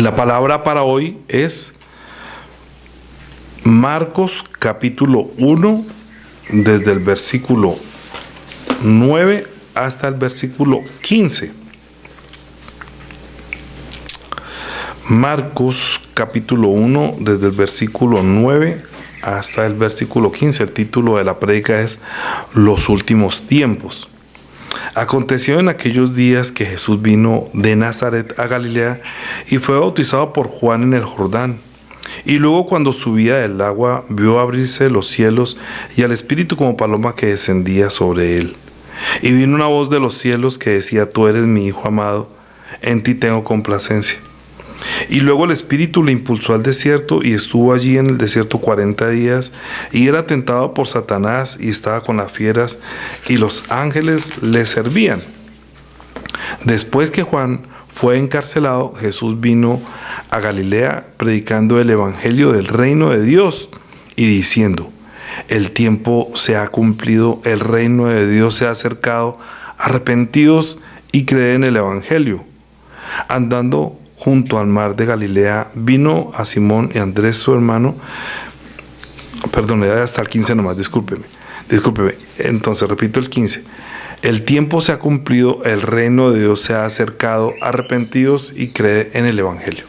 La palabra para hoy es Marcos capítulo 1, desde el versículo 9 hasta el versículo 15. Marcos capítulo 1, desde el versículo 9 hasta el versículo 15. El título de la prédica es Los últimos tiempos. Aconteció en aquellos días que Jesús vino de Nazaret a Galilea y fue bautizado por Juan en el Jordán. Y luego, cuando subía del agua, vio abrirse los cielos y al Espíritu como paloma que descendía sobre él. Y vino una voz de los cielos que decía: Tú eres mi Hijo amado, en ti tengo complacencia. Y luego el Espíritu le impulsó al desierto y estuvo allí en el desierto 40 días y era tentado por Satanás y estaba con las fieras y los ángeles le servían. Después que Juan fue encarcelado, Jesús vino a Galilea predicando el evangelio del reino de Dios y diciendo: El tiempo se ha cumplido, el reino de Dios se ha acercado, arrepentidos y creed en el evangelio. Andando junto al mar de Galilea, vino a Simón y Andrés su hermano. Perdón, hasta el 15 nomás, discúlpeme. Entonces repito el 15. El tiempo se ha cumplido, el reino de Dios se ha acercado, arrepentidos y creed en el evangelio.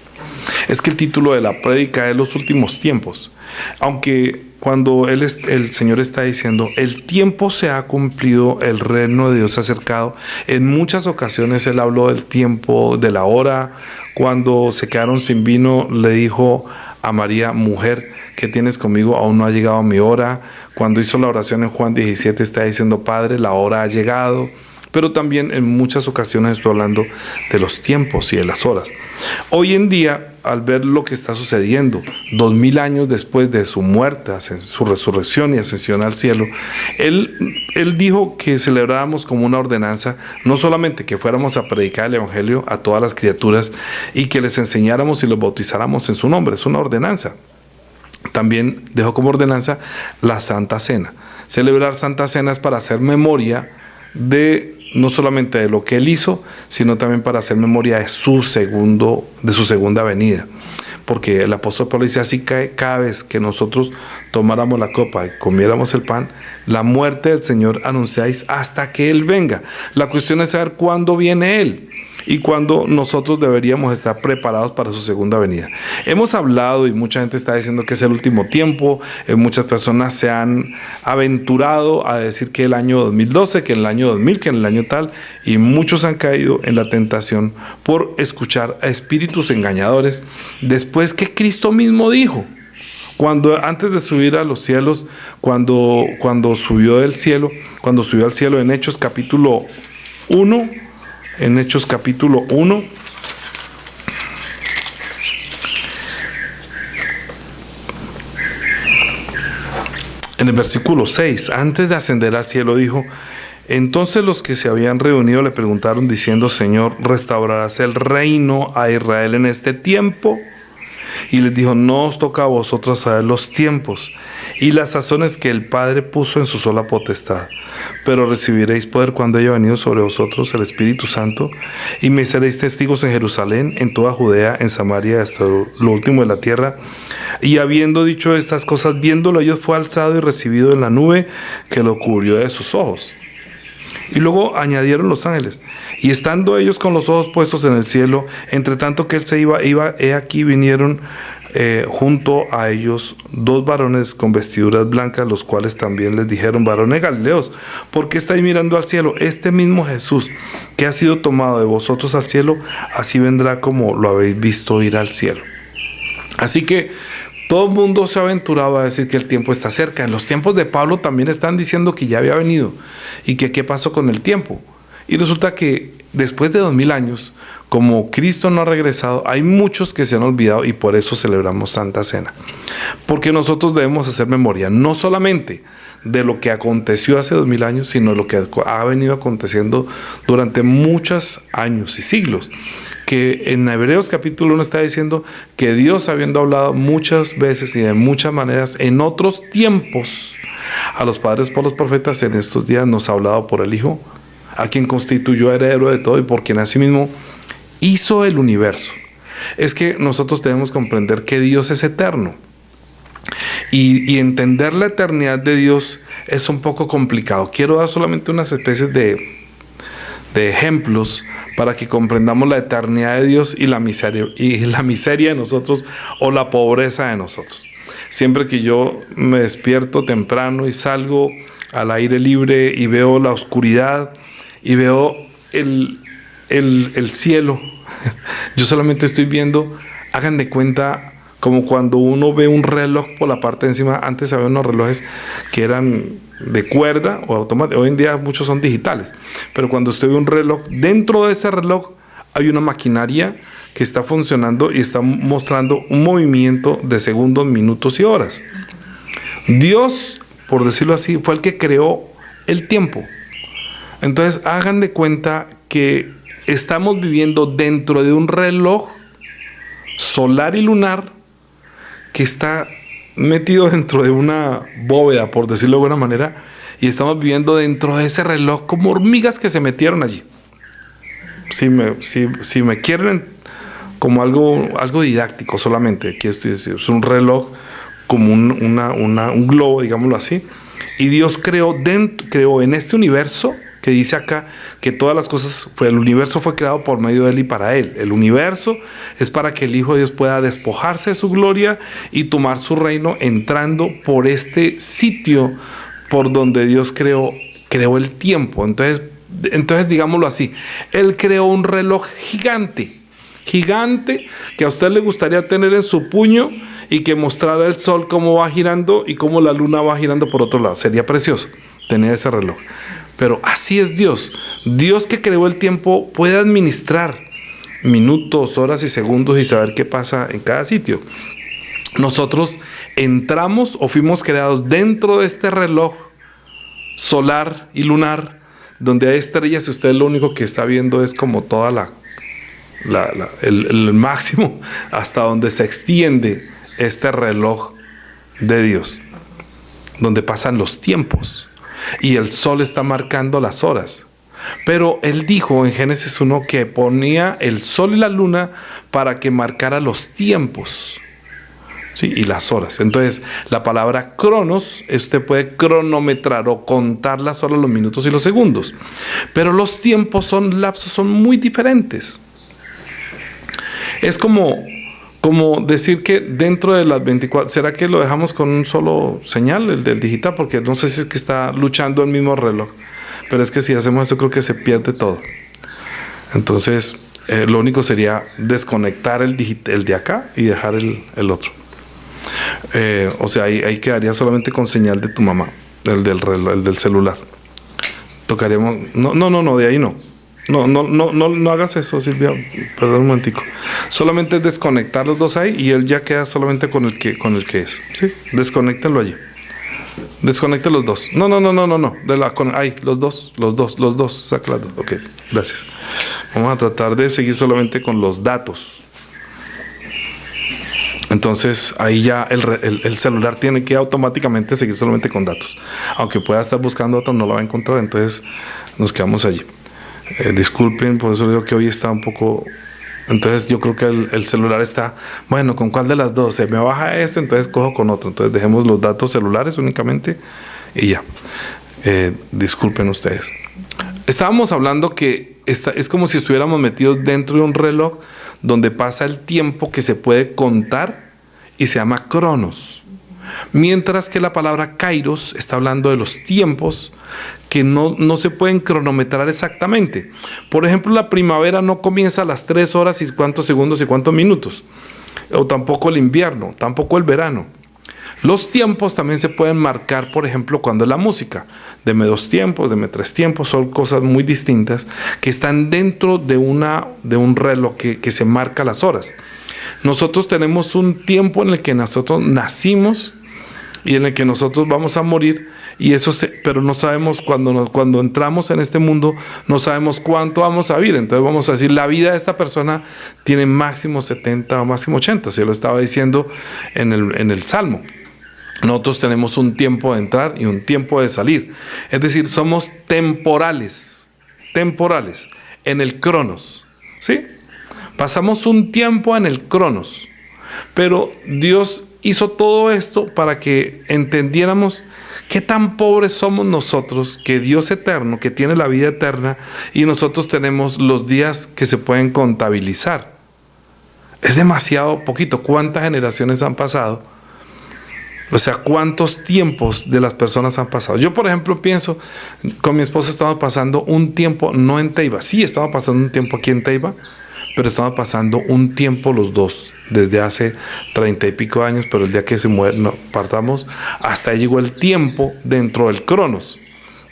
Es que el título de la prédica es Los últimos tiempos. Aunque cuando el Señor está diciendo el tiempo se ha cumplido, el reino de Dios se ha acercado, en muchas ocasiones Él habló del tiempo, de la hora. Cuando se quedaron sin vino, le dijo a María: mujer, ¿qué tienes conmigo? Aún no ha llegado mi hora. Cuando hizo la oración en Juan 17 está diciendo: Padre, la hora ha llegado. Pero también en muchas ocasiones estoy hablando de los tiempos y de las horas. Hoy en día, al ver lo que está sucediendo, 2000 años después de su muerte, su resurrección y ascensión al cielo, él dijo que celebráramos como una ordenanza, no solamente que fuéramos a predicar el evangelio a todas las criaturas y que les enseñáramos y los bautizáramos en su nombre, es una ordenanza. También dejó como ordenanza la Santa Cena. Celebrar Santa Cena es para hacer memoria de no solamente de lo que Él hizo, sino también para hacer memoria de su segunda venida. Porque el apóstol Pablo dice: así que cada vez que nosotros tomáramos la copa y comiéramos el pan, la muerte del Señor anunciáis hasta que Él venga. La cuestión es saber cuándo viene Él y cuándo nosotros deberíamos estar preparados para su segunda venida. Hemos hablado y mucha gente está diciendo que es el último tiempo. Muchas personas se han aventurado a decir que el año 2012, que el año 2000, que en el año tal, y muchos han caído en la tentación por escuchar a espíritus engañadores después que Cristo mismo dijo, antes de subir a los cielos, cuando subió al cielo en Hechos capítulo 1, en Hechos capítulo 1, en el versículo 6, antes de ascender al cielo dijo: entonces los que se habían reunido le preguntaron diciendo: Señor, ¿restaurarás el reino a Israel en este tiempo? Y les dijo: no os toca a vosotros saber los tiempos y las sazones que el Padre puso en su sola potestad, pero recibiréis poder cuando haya venido sobre vosotros el Espíritu Santo, y me seréis testigos en Jerusalén, en toda Judea, en Samaria, hasta lo último de la tierra. Y habiendo dicho estas cosas, viéndolo ellos, fue alzado y recibido en la nube que lo cubrió de sus ojos. Y luego añadieron los ángeles: y estando ellos con los ojos puestos en el cielo, entre tanto que él se iba, he aquí vinieron junto a ellos dos varones con vestiduras blancas, los cuales también les dijeron: varones galileos, ¿por qué estáis mirando al cielo? Este mismo Jesús que ha sido tomado de vosotros al cielo, así vendrá como lo habéis visto ir al cielo. Así que todo el mundo se ha aventurado a decir que el tiempo está cerca. En los tiempos de Pablo también están diciendo que ya había venido y que qué pasó con el tiempo. Y resulta que después de 2000 años, como Cristo no ha regresado, hay muchos que se han olvidado y por eso celebramos Santa Cena. Porque nosotros debemos hacer memoria, no solamente de lo que aconteció hace 2000 años, sino de lo que ha venido aconteciendo durante muchos años y siglos. Que en Hebreos capítulo 1 está diciendo que Dios, habiendo hablado muchas veces y de muchas maneras en otros tiempos a los padres por los profetas, en estos días nos ha hablado por el Hijo, a quien constituyó heredero de todo y por quien asimismo hizo el universo. es que nosotros debemos comprender que Dios es eterno. Y entender la eternidad de Dios es un poco complicado. Quiero dar solamente unas especies de ejemplos para que comprendamos la eternidad de Dios y la miseria de nosotros, o la pobreza de nosotros. Siempre que yo me despierto temprano y salgo al aire libre y veo la oscuridad y veo el cielo, yo solamente estoy viendo, hagan de cuenta, como cuando uno ve un reloj por la parte de encima. Antes había unos relojes que eran de cuerda o automáticos, hoy en día muchos son digitales, pero cuando usted ve un reloj, dentro de ese reloj hay una maquinaria que está funcionando y está mostrando un movimiento de segundos, minutos y horas. Dios, por decirlo así, fue el que creó el tiempo. Entonces hagan de cuenta que estamos viviendo dentro de un reloj solar y lunar que está metido dentro de una bóveda, por decirlo de alguna manera, y estamos viviendo dentro de ese reloj como hormigas que se metieron allí. Si me quieren como algo didáctico solamente, quiero decir, es un reloj como un globo, digámoslo así, y Dios creó en este universo, que dice acá que todas las cosas, el universo fue creado por medio de Él y para Él. El universo es para que el Hijo de Dios pueda despojarse de su gloria y tomar su reino, entrando por este sitio por donde Dios creó el tiempo. Entonces digámoslo así, Él creó un reloj gigante que a usted le gustaría tener en su puño y que mostrara el sol cómo va girando y cómo la luna va girando por otro lado. Sería precioso tener ese reloj. Pero así es Dios. Dios, que creó el tiempo, puede administrar minutos, horas y segundos y saber qué pasa en cada sitio. Nosotros entramos o fuimos creados dentro de este reloj solar y lunar, donde hay estrellas y usted lo único que está viendo es como toda el máximo hasta donde se extiende este reloj de Dios, donde pasan los tiempos. Y el sol está marcando las horas. Pero Él dijo en Génesis 1 que ponía el sol y la luna para que marcara los tiempos, ¿sí? Y las horas. Entonces, la palabra cronos, usted puede cronometrar o contar las horas, los minutos y los segundos. Pero los tiempos lapsos son muy diferentes. Es como decir que dentro de las 24, ¿será que lo dejamos con un solo señal, el del digital? Porque no sé si es que está luchando el mismo reloj, pero es que si hacemos eso creo que se pierde todo. Entonces lo único sería desconectar el de acá y dejar el otro. O sea, ahí quedaría solamente con señal de tu mamá, el del reloj, el del celular. Tocaríamos, no, de ahí no. No hagas eso, Silvia, perdón un momentico. Solamente desconectar los dos ahí y él ya queda solamente con el que es, ¿sí? Desconéctenlo allí. Desconecten los dos. No. Ahí, los dos, saca las dos. Ok, gracias. Vamos a tratar de seguir solamente con los datos. Entonces ahí ya el celular tiene que automáticamente seguir solamente con datos. Aunque pueda estar buscando otro, no lo va a encontrar, entonces nos quedamos allí. Disculpen, por eso digo que hoy está un poco. Entonces yo creo que el celular está, bueno, ¿con cuál de las dos? Se me baja entonces cojo con otro. Entonces dejemos los datos celulares únicamente y ya. Disculpen ustedes. Estábamos hablando que es como si estuviéramos metidos dentro de un reloj donde pasa el tiempo que se puede contar y se llama cronos. Mientras que la palabra kairos está hablando de los tiempos que no se pueden cronometrar exactamente. Por ejemplo, la primavera no comienza a las 3 horas y cuántos segundos y cuántos minutos. O tampoco el invierno, tampoco el verano. Los tiempos también se pueden marcar, por ejemplo, cuando es la música. Deme 2 tiempos, deme 3 tiempos, son cosas muy distintas que están dentro de un reloj que se marca las horas. Nosotros tenemos un tiempo en el que nosotros nacimos y en el que nosotros vamos a morir, y pero no sabemos cuando entramos en este mundo, no sabemos cuánto vamos a vivir. Entonces vamos a decir, la vida de esta persona tiene máximo 70 o máximo 80, se lo estaba diciendo en el Salmo. Nosotros tenemos un tiempo de entrar y un tiempo de salir. Es decir, somos temporales en el cronos, ¿sí? Pasamos un tiempo en el Cronos, pero Dios hizo todo esto para que entendiéramos qué tan pobres somos nosotros, que Dios eterno, que tiene la vida eterna, y nosotros tenemos los días que se pueden contabilizar. Es demasiado poquito. ¿Cuántas generaciones han pasado? O sea, ¿cuántos tiempos de las personas han pasado? Yo, por ejemplo, pienso, con mi esposa estamos pasando un tiempo, no en Teiba, sí estamos pasando un tiempo aquí en Teiba, pero estamos pasando un tiempo los dos, desde hace 30 y pico años, pero el día que partamos, hasta ahí llegó el tiempo dentro del Cronos,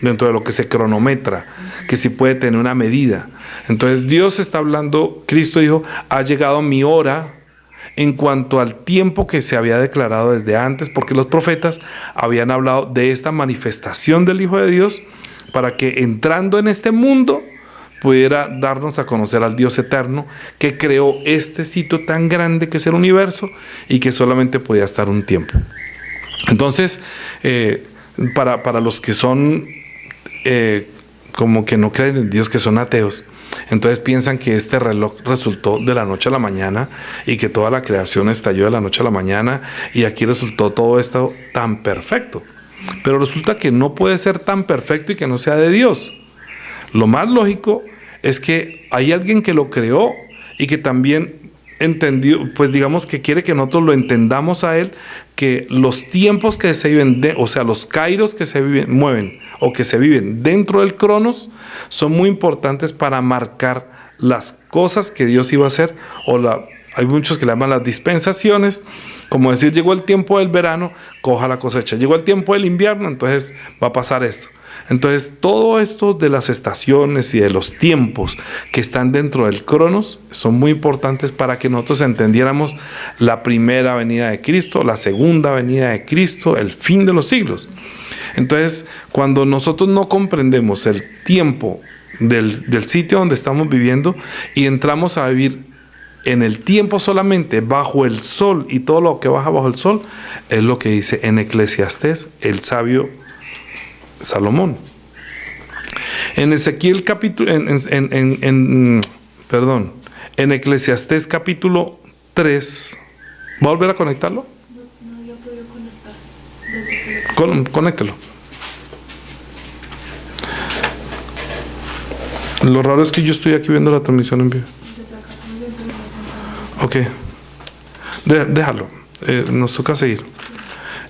dentro de lo que se cronometra, que sí puede tener una medida. Entonces Dios está hablando, Cristo dijo, ha llegado mi hora en cuanto al tiempo que se había declarado desde antes, porque los profetas habían hablado de esta manifestación del Hijo de Dios, para que entrando en este mundo pudiera darnos a conocer al Dios eterno que creó este sitio tan grande que es el universo y que solamente podía estar un tiempo. Entonces, para los que son como que no creen en Dios, que son ateos, entonces piensan que este reloj resultó de la noche a la mañana y que toda la creación estalló de la noche a la mañana y aquí resultó todo esto tan perfecto. Pero resulta que no puede ser tan perfecto y que no sea de Dios. Lo más lógico es que hay alguien que lo creó y que también entendió, pues digamos que quiere que nosotros lo entendamos a Él, que los tiempos que se viven, o sea, los kairos que se mueven o que se viven dentro del Cronos, son muy importantes para marcar las cosas que Dios iba a hacer, hay muchos que le llaman las dispensaciones, como decir, llegó el tiempo del verano, coja la cosecha, llegó el tiempo del invierno, entonces va a pasar esto. Entonces, todo esto de las estaciones y de los tiempos que están dentro del Cronos son muy importantes para que nosotros entendiéramos la primera venida de Cristo, la segunda venida de Cristo, el fin de los siglos. Entonces, cuando nosotros no comprendemos el tiempo del sitio donde estamos viviendo y entramos a vivir en el tiempo solamente bajo el sol y todo lo que baja bajo el sol, es lo que dice en Eclesiastés el sabio Salomón. En Ezequiel capítulo, en Eclesiastés capítulo 3, ¿va a volver a conectarlo? No, yo puedo conectar. Conéctelo. Lo raro es que yo estoy aquí viendo la transmisión en vivo. Ok, déjalo, nos toca seguir.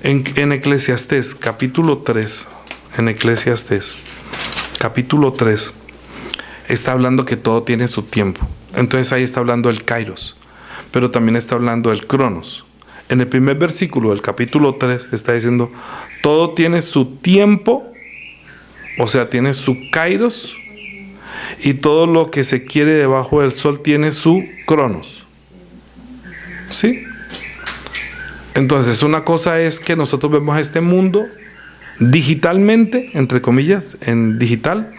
En Eclesiastés capítulo 3, capítulo 3, está hablando que todo tiene su tiempo. Entonces ahí está hablando del Kairos, pero también está hablando del Cronos. En el primer versículo del capítulo 3 está diciendo, todo tiene su tiempo, o sea, tiene su Kairos, y todo lo que se quiere debajo del sol tiene su Cronos. ¿Sí? Entonces, una cosa es que nosotros vemos este mundo digitalmente, entre comillas, en digital,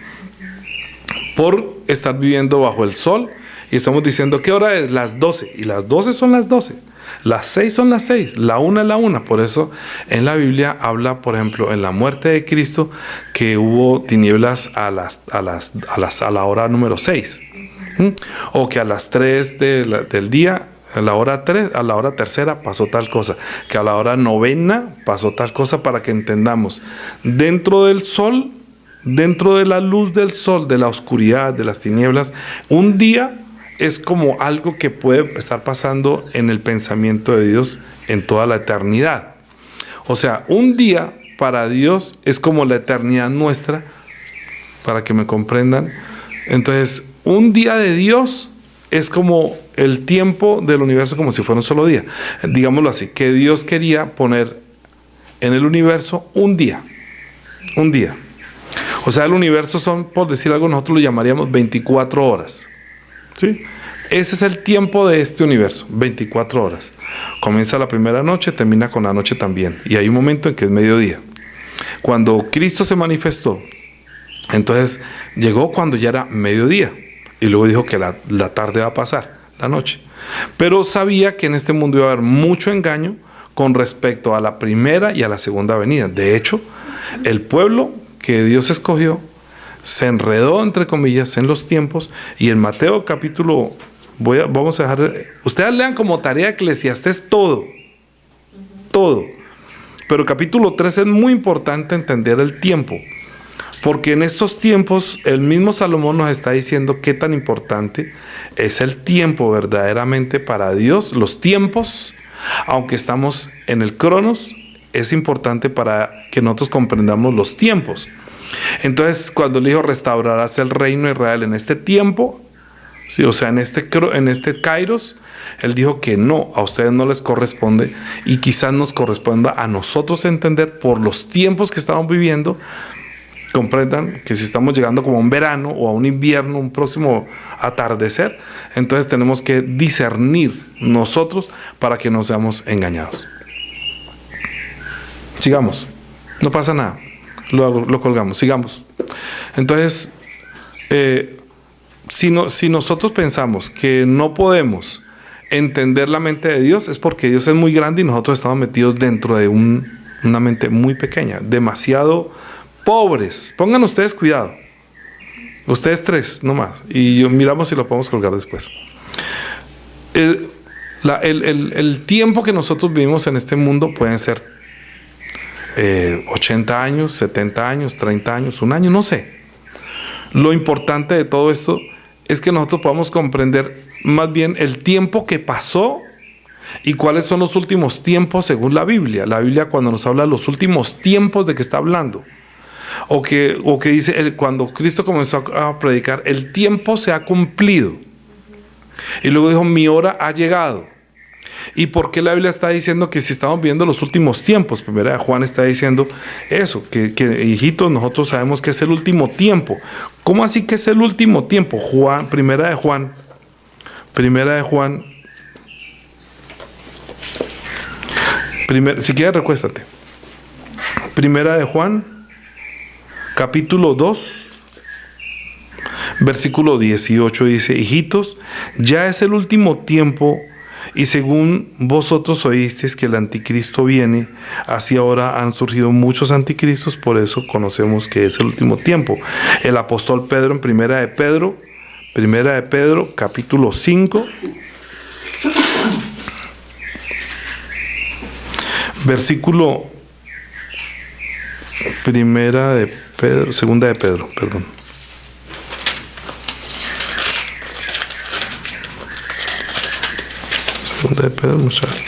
por estar viviendo bajo el sol, y estamos diciendo, ¿qué hora es? Las 12, y las 12 son las 12, las 6 son las 6, la 1 es la 1. Por eso en la Biblia habla, por ejemplo, en la muerte de Cristo, que hubo tinieblas a la hora número 6, o que a las 3 del día, a la hora 3, a la hora tercera pasó tal cosa, que a la hora novena pasó tal cosa, para que entendamos, dentro del sol, dentro de la luz del sol, de la oscuridad, de las tinieblas, un día es como algo que puede estar pasando en el pensamiento de Dios en toda la eternidad. O sea, un día para Dios es como la eternidad nuestra, para que me comprendan. Entonces, un día de Dios es como el tiempo del universo, como si fuera un solo día. Digámoslo así, que Dios quería poner en el universo un día. Un día. O sea, el universo son, por decir algo, nosotros lo llamaríamos 24 horas. ¿Sí? Ese es el tiempo de este universo, 24 horas. Comienza la primera noche, termina con la noche también. Y hay un momento en que es mediodía. Cuando Cristo se manifestó, entonces llegó cuando ya era mediodía. Y luego dijo que la tarde va a pasar, la noche. Pero sabía que en este mundo iba a haber mucho engaño con respecto a la primera y a la segunda venida. De hecho, el pueblo que Dios escogió se enredó, entre comillas, en los tiempos, y en Mateo capítulo Vamos a dejar, ustedes lean como tarea Eclesiastés todo. Pero capítulo 3 es muy importante entender el tiempo. Porque en estos tiempos el mismo Salomón nos está diciendo qué tan importante es el tiempo verdaderamente para Dios. Los tiempos, aunque estamos en el Cronos, es importante para que nosotros comprendamos los tiempos. Entonces, cuando le dijo restaurarás el reino de Israel en este tiempo, sí, o sea, en este Kairos, él dijo que no, a ustedes no les corresponde y quizás nos corresponda a nosotros entender por los tiempos que estamos viviendo. Comprendan que si estamos llegando como a un verano o a un invierno, un próximo atardecer, entonces tenemos que discernir nosotros para que no seamos engañados. Sigamos, no pasa nada, lo colgamos, sigamos. Entonces, si nosotros pensamos que no podemos entender la mente de Dios, es porque Dios es muy grande y nosotros estamos metidos dentro de una mente muy pequeña, demasiado pobres. Pongan ustedes cuidado. Ustedes tres, nomás. Y miramos si lo podemos colgar después. El tiempo que nosotros vivimos en este mundo pueden ser 80 años, 70 años, 30 años, un año, no sé. Lo importante de todo esto es que nosotros podamos comprender más bien el tiempo que pasó y cuáles son los últimos tiempos según la Biblia. La Biblia, cuando nos habla de los últimos tiempos, ¿de qué está hablando? O que dice, cuando Cristo comenzó a predicar, el tiempo se ha cumplido. Y luego dijo, mi hora ha llegado. ¿Y por qué la Biblia está diciendo que si estamos viendo los últimos tiempos? Primera de Juan está diciendo eso, que hijitos, nosotros sabemos que es el último tiempo. ¿Cómo así que es el último tiempo? Primera de Juan. Si quieres, recuéstate. Primera de Juan, capítulo 2, versículo 18 dice, hijitos, ya es el último tiempo, y según vosotros oísteis que el anticristo viene, así ahora han surgido muchos anticristos, por eso conocemos que es el último tiempo. El apóstol Pedro en Primera de Pedro, capítulo 5, versículo Segunda de Pedro, perdón. Segunda de Pedro, muchachos.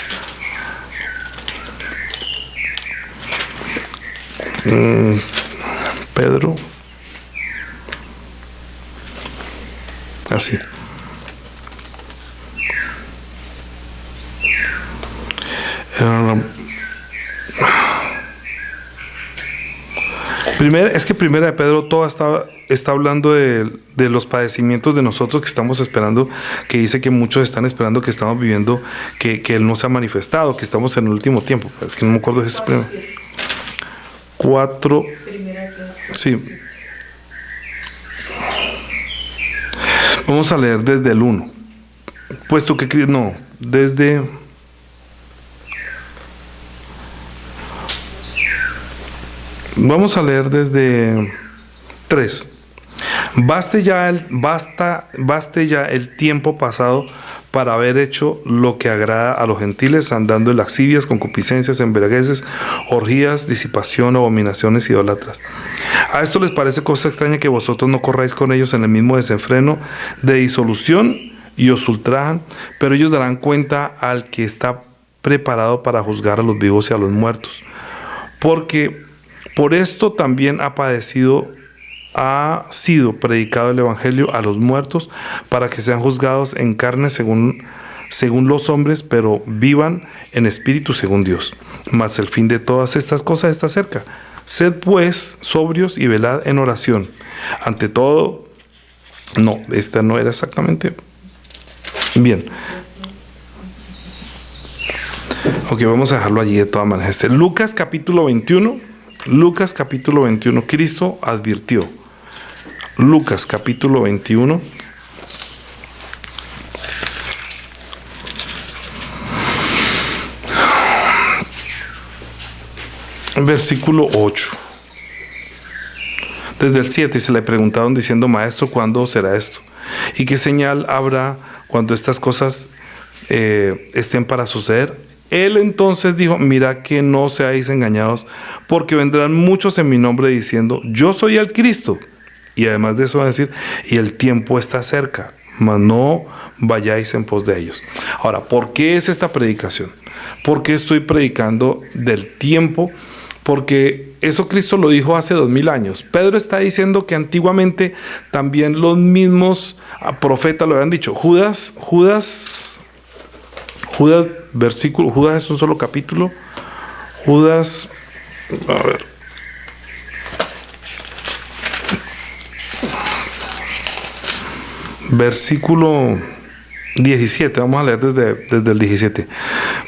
Pedro. Así. Primera de Pedro todo está hablando de los padecimientos de nosotros que estamos esperando, que dice que muchos están esperando que estamos viviendo, que Él no se ha manifestado, que estamos en el último tiempo. Es que no me acuerdo de ese primero. 4. Sí. Vamos a leer desde el 1. Puesto que desde... Vamos a leer desde 3. Baste ya el tiempo pasado para haber hecho lo que agrada a los gentiles, andando en lascivias, concupiscencias, embriagueces, orgías, disipación, abominaciones, idolatras. A esto les parece cosa extraña que vosotros no corráis con ellos en el mismo desenfreno de disolución y os ultrajan, pero ellos darán cuenta al que está preparado para juzgar a los vivos y a los muertos. Porque por esto también ha sido predicado el Evangelio a los muertos, para que sean juzgados en carne según los hombres, pero vivan en espíritu según Dios. Mas el fin de todas estas cosas está cerca. Sed pues sobrios y velad en oración. Ante todo, esta no era exactamente. Bien. Ok, vamos a dejarlo allí de todas maneras. Lucas capítulo 21. Cristo advirtió. Lucas capítulo 21. Versículo 8. Desde el 7 se le preguntaron diciendo, maestro, ¿cuándo será esto? ¿Y qué señal habrá cuando estas cosas estén para suceder? Él entonces dijo: mirad que no seáis engañados, porque vendrán muchos en mi nombre diciendo: yo soy el Cristo. Y además de eso van a decir: y el tiempo está cerca, mas no vayáis en pos de ellos. Ahora, ¿por qué es esta predicación? ¿Por qué estoy predicando del tiempo? Porque eso Cristo lo dijo hace 2000 años. Pedro está diciendo que antiguamente también los mismos profetas lo habían dicho. Judas, versículo, Judas es un solo capítulo. Judas, a ver. Versículo 17, vamos a leer desde el 17.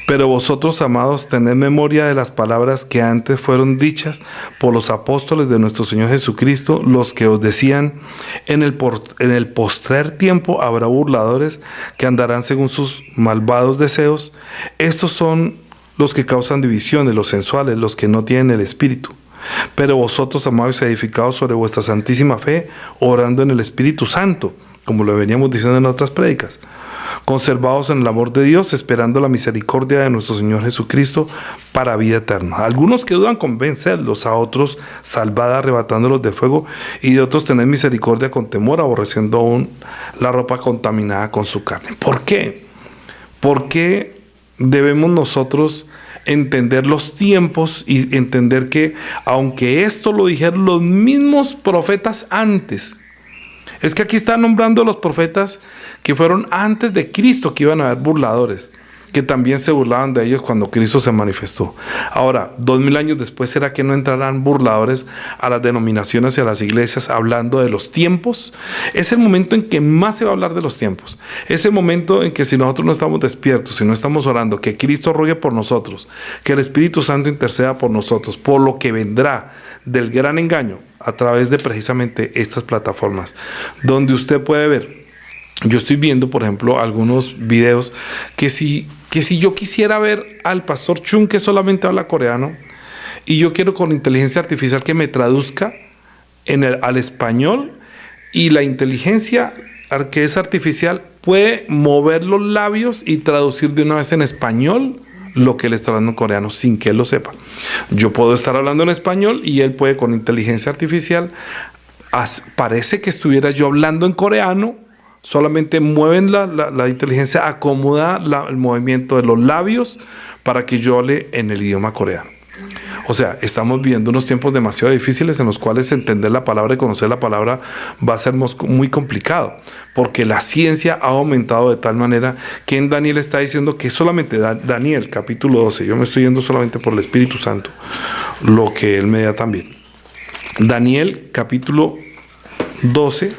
Pero vosotros, amados, tened memoria de las palabras que antes fueron dichas por los apóstoles de nuestro Señor Jesucristo, los que os decían: en el postrer tiempo habrá burladores que andarán según sus malvados deseos. Estos son los que causan divisiones, los sensuales, los que no tienen el Espíritu. Pero vosotros, amados, edificados sobre vuestra santísima fe, orando en el Espíritu Santo, como lo veníamos diciendo en otras prédicas, conservados en el amor de Dios, esperando la misericordia de nuestro Señor Jesucristo para vida eterna. Algunos que dudan, convencedlos; a otros salvad, arrebatándolos de fuego; y de otros tened misericordia con temor, aborreciendo aún la ropa contaminada con su carne. ¿Por qué? ¿Por qué debemos nosotros entender los tiempos y entender que, aunque esto lo dijeron los mismos profetas antes, es que aquí está nombrando a los profetas que fueron antes de Cristo, que iban a haber burladores, que también se burlaban de ellos cuando Cristo se manifestó? Ahora, 2000 años después, ¿será que no entrarán burladores a las denominaciones y a las iglesias hablando de los tiempos? Es el momento en que más se va a hablar de los tiempos. Es el momento en que, si nosotros no estamos despiertos, si no estamos orando, que Cristo ruegue por nosotros, que el Espíritu Santo interceda por nosotros, por lo que vendrá del gran engaño a través de precisamente estas plataformas, donde usted puede ver. Yo estoy viendo, por ejemplo, algunos videos que si yo quisiera ver al pastor Chung, que solamente habla coreano, y yo quiero con inteligencia artificial que me traduzca al español, y la inteligencia que es artificial puede mover los labios y traducir de una vez en español lo que él está hablando en coreano sin que él lo sepa. Yo puedo estar hablando en español y él puede, con inteligencia artificial, parece que estuviera yo hablando en coreano. Solamente mueven la inteligencia, acomoda el movimiento de los labios para que yo hable en el idioma coreano. O sea, estamos viviendo unos tiempos demasiado difíciles en los cuales entender la palabra y conocer la palabra va a ser muy complicado, porque la ciencia ha aumentado de tal manera que en Daniel está diciendo que solamente Daniel, capítulo 12, yo me estoy yendo solamente por el Espíritu Santo, lo que él me da también. Daniel, capítulo 12,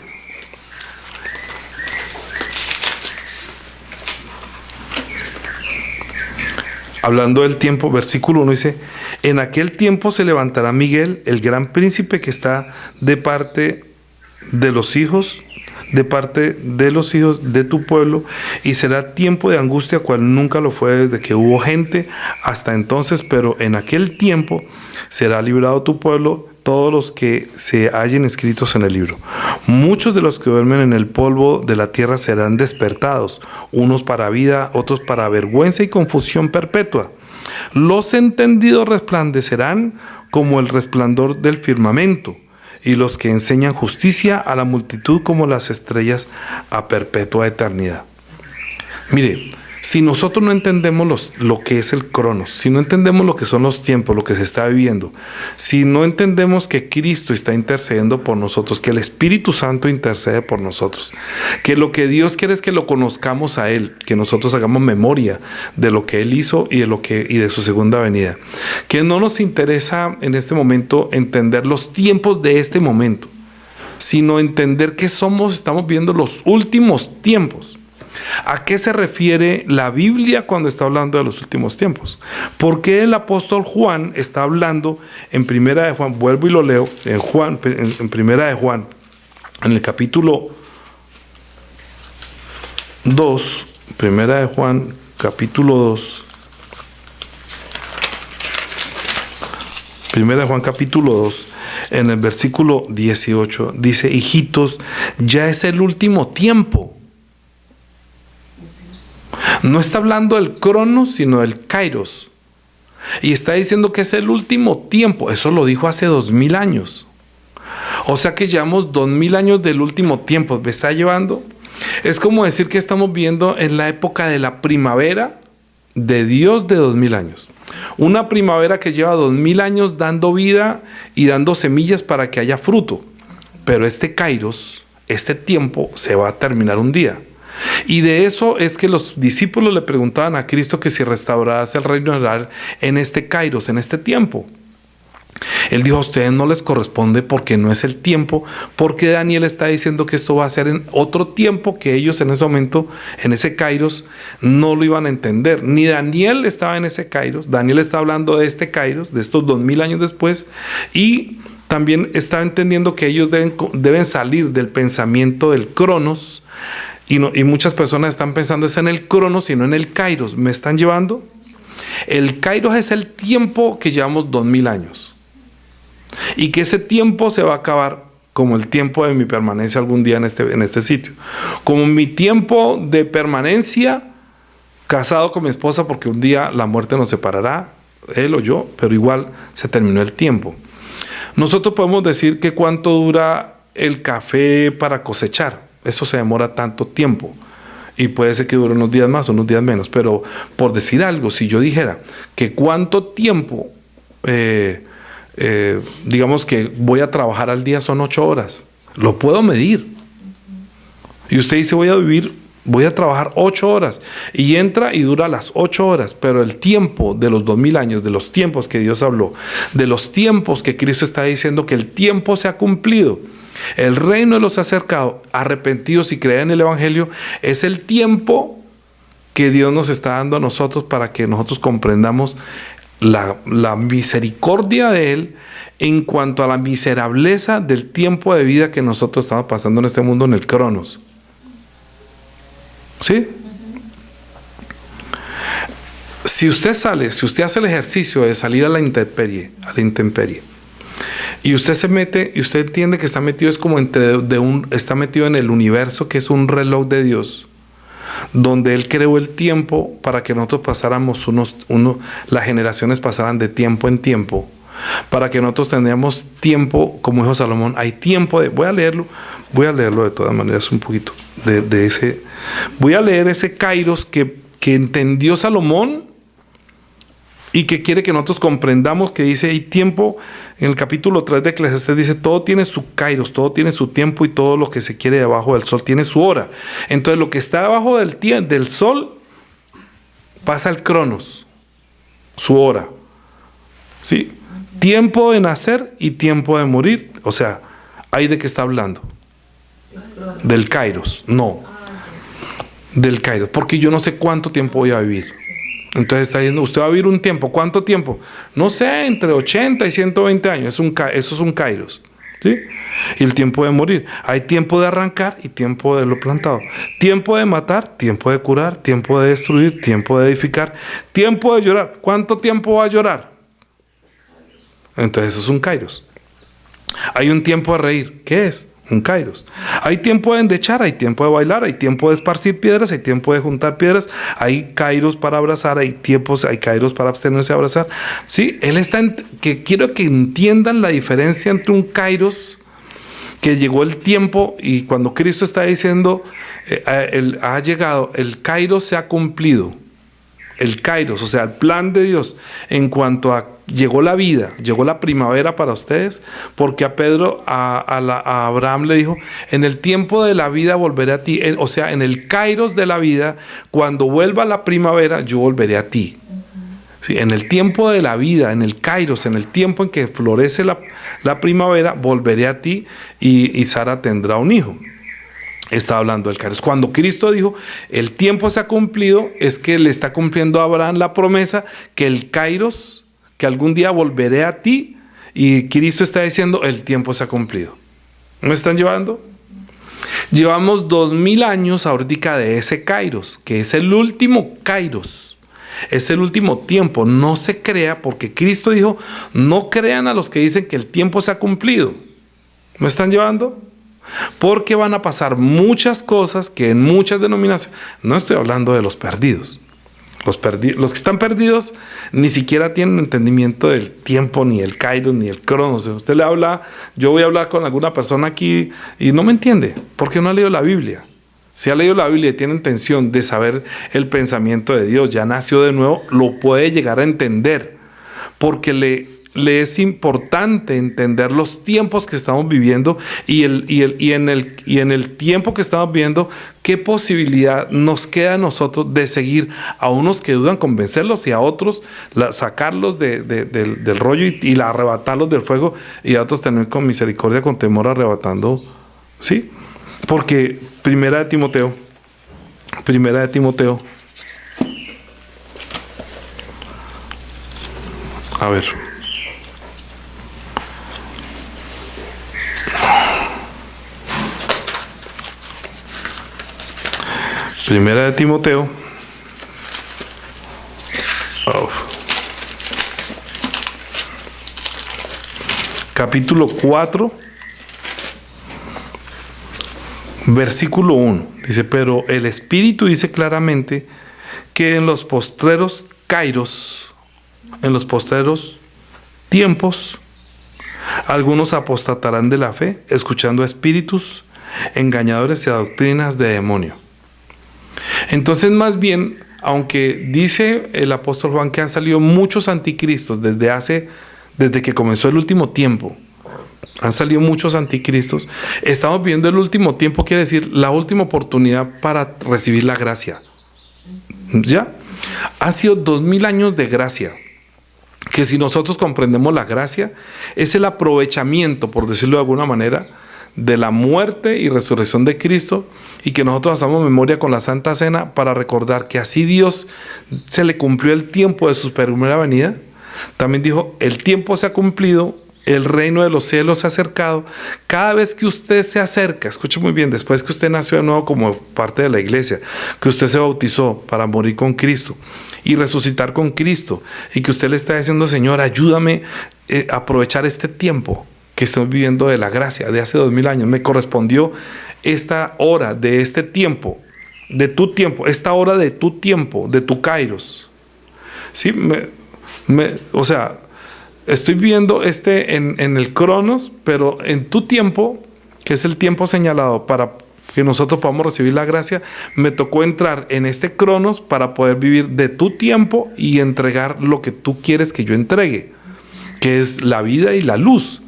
hablando del tiempo, versículo 1 dice: en aquel tiempo se levantará Miguel, el gran príncipe que está de parte de los hijos de tu pueblo, y será tiempo de angustia cual nunca lo fue desde que hubo gente hasta entonces, pero en aquel tiempo será librado tu pueblo, todos los que se hallen escritos en el libro. Muchos de los que duermen en el polvo de la tierra serán despertados, unos para vida, otros para vergüenza y confusión perpetua. Los entendidos resplandecerán como el resplandor del firmamento, y los que enseñan justicia a la multitud como las estrellas a perpetua eternidad. Mire, si nosotros no entendemos lo que es el cronos, si no entendemos lo que son los tiempos, lo que se está viviendo, si no entendemos que Cristo está intercediendo por nosotros, que el Espíritu Santo intercede por nosotros, que lo que Dios quiere es que lo conozcamos a Él, que nosotros hagamos memoria de lo que Él hizo y de su segunda venida, que no nos interesa en este momento entender los tiempos de este momento, sino entender que estamos viendo los últimos tiempos. ¿A qué se refiere la Biblia cuando está hablando de los últimos tiempos? ¿Por qué el apóstol Juan está hablando en Primera de Juan? Vuelvo y lo leo en Primera de Juan, en el capítulo 2, Primera de Juan, capítulo 2. Primera de Juan capítulo 2, en el versículo 18, dice: hijitos, ya es el último tiempo. No está hablando del cronos, sino del kairos. Y está diciendo que es el último tiempo. Eso lo dijo hace 2000 años. O sea que llevamos 2000 años del último tiempo. ¿Me está llevando? Es como decir que estamos viviendo en la época de la primavera de Dios de 2000 años. Una primavera que lleva 2000 años dando vida y dando semillas para que haya fruto. Pero este kairos, este tiempo, se va a terminar un día. Y de eso es que los discípulos le preguntaban a Cristo que si restaurase el reino de Israel en este kairos, en este tiempo. Él dijo: a ustedes no les corresponde porque no es el tiempo, porque Daniel está diciendo que esto va a ser en otro tiempo que ellos en ese momento, en ese kairos, no lo iban a entender. Ni Daniel estaba en ese kairos. Daniel está hablando de este kairos, de estos 2000 años después, y también está entendiendo que ellos deben salir del pensamiento del cronos. Y muchas personas están pensando es en el cronos y no en el kairos. ¿Me están llevando? El kairos es el tiempo que llevamos 2000 años. Y que ese tiempo se va a acabar como el tiempo de mi permanencia algún día en este sitio. Como mi tiempo de permanencia casado con mi esposa, porque un día la muerte nos separará, él o yo, pero igual se terminó el tiempo. Nosotros podemos decir que cuánto dura el café para cosechar. Eso se demora tanto tiempo. Y puede ser que dure unos días más, unos días menos. Pero por decir algo, si yo dijera que cuánto tiempo, digamos que voy a trabajar al día son 8 horas, lo puedo medir. Y usted dice: voy a trabajar 8 horas. Y entra y dura las 8 horas. Pero el tiempo de los 2000 años, de los tiempos que Dios habló, de los tiempos que Cristo está diciendo que el tiempo se ha cumplido, el reino de los acercados, arrepentidos y creen en el Evangelio, es el tiempo que Dios nos está dando a nosotros para que nosotros comprendamos la misericordia de Él en cuanto a la miserableza del tiempo de vida que nosotros estamos pasando en este mundo, en el cronos. ¿Sí? Si usted hace el ejercicio de salir a la intemperie, y usted se mete, y usted entiende que está metido, es como está metido en el universo, que es un reloj de Dios, donde Él creó el tiempo para que nosotros pasáramos las generaciones pasaran de tiempo en tiempo, para que nosotros tengamos tiempo, como dijo Salomón, hay tiempo voy a leerlo de todas maneras un poquito, voy a leer ese kairos que entendió Salomón, y que quiere que nosotros comprendamos, que dice: hay tiempo. En el capítulo 3 de Eclesiastés dice: todo tiene su kairos, todo tiene su tiempo, y todo lo que se quiere debajo del sol tiene su hora. Entonces lo que está debajo del sol pasa al cronos, su hora. ¿Sí? Tiempo de nacer y tiempo de morir. O sea, ¿ahí de qué está hablando? Del kairos. No, del kairos, porque yo no sé cuánto tiempo voy a vivir. Entonces está diciendo: usted va a vivir un tiempo. ¿Cuánto tiempo? No sé, entre 80 y 120 años. Eso es un kairos. ¿Sí? Y el tiempo de morir. Hay tiempo de arrancar y tiempo de lo plantado. Tiempo de matar, tiempo de curar, tiempo de destruir, tiempo de edificar, tiempo de llorar. ¿Cuánto tiempo va a llorar? Entonces eso es un kairos. Hay un tiempo de reír. ¿Qué es? Un kairos. Hay tiempo de endechar, hay tiempo de bailar, hay tiempo de esparcir piedras, hay tiempo de juntar piedras, hay kairos para abrazar, hay kairos para abstenerse de abrazar. Sí, él que quiero que entiendan la diferencia entre un kairos, que llegó el tiempo, y cuando Cristo está diciendo ha llegado, el kairos se ha cumplido. El kairos, o sea, el plan de Dios en cuanto a llegó la vida, llegó la primavera para ustedes, porque a Abraham le dijo: en el tiempo de la vida volveré a ti, o sea, en el kairos de la vida, cuando vuelva la primavera, yo volveré a ti. Sí, en el tiempo de la vida, en el kairos, en el tiempo en que florece la primavera, volveré a ti, y Sara tendrá un hijo. Está hablando del kairos. Cuando Cristo dijo: el tiempo se ha cumplido, es que le está cumpliendo a Abraham la promesa que el kairos, que algún día volveré a ti, y Cristo está diciendo: el tiempo se ha cumplido. ¿Me están llevando? Llevamos 2000 años ahorita de ese kairos, que es el último kairos. Es el último tiempo. No se crea, porque Cristo dijo, no crean a los que dicen que el tiempo se ha cumplido. ¿Me están llevando? Porque van a pasar muchas cosas que en muchas denominaciones, no estoy hablando de los perdidos. Los que están perdidos ni siquiera tienen entendimiento del tiempo, ni el kairos, ni el cronos. Usted le habla, yo voy a hablar con alguna persona aquí y no me entiende, porque no ha leído la Biblia. Si ha leído la Biblia y tiene intención de saber el pensamiento de Dios, ya nació de nuevo, lo puede llegar a entender, porque le es importante entender los tiempos que estamos viviendo y en el tiempo que estamos viviendo, qué posibilidad nos queda a nosotros de seguir a unos que dudan, convencerlos, y a otros sacarlos del rollo y arrebatarlos del fuego, y a otros tener con misericordia, con temor, arrebatando. ¿Sí? Porque Primera de Timoteo. A ver. Primera de Timoteo. Capítulo 4. Versículo 1. Dice, pero el Espíritu dice claramente que en los postreros kairos, en los postreros tiempos, algunos apostatarán de la fe, escuchando a espíritus engañadores y a doctrinas de demonio. Entonces, más bien, aunque dice el apóstol Juan que han salido muchos anticristos desde que comenzó el último tiempo, han salido muchos anticristos, estamos viendo el último tiempo, quiere decir la última oportunidad para recibir la gracia. ¿Ya? Ha sido 2000 años de gracia, que si nosotros comprendemos la gracia, es el aprovechamiento, por decirlo de alguna manera, de la muerte y resurrección de Cristo, y que nosotros hagamos memoria con la Santa Cena para recordar que así Dios se le cumplió el tiempo de su primera venida. También dijo, el tiempo se ha cumplido, el reino de los cielos se ha acercado. Cada vez que usted se acerca, escuche muy bien, después que usted nació de nuevo como parte de la iglesia, que usted se bautizó para morir con Cristo y resucitar con Cristo, y que usted le está diciendo, Señor, ayúdame a aprovechar este tiempo que estoy viviendo de la gracia de hace 2000 años. Me correspondió esta hora de este tiempo, de tu tiempo, esta hora de tu tiempo, de tu kairos. ¿Sí? O sea, estoy viendo en el cronos, pero en tu tiempo, que es el tiempo señalado para que nosotros podamos recibir la gracia, me tocó entrar en este cronos para poder vivir de tu tiempo y entregar lo que tú quieres que yo entregue, que es la vida y la luz.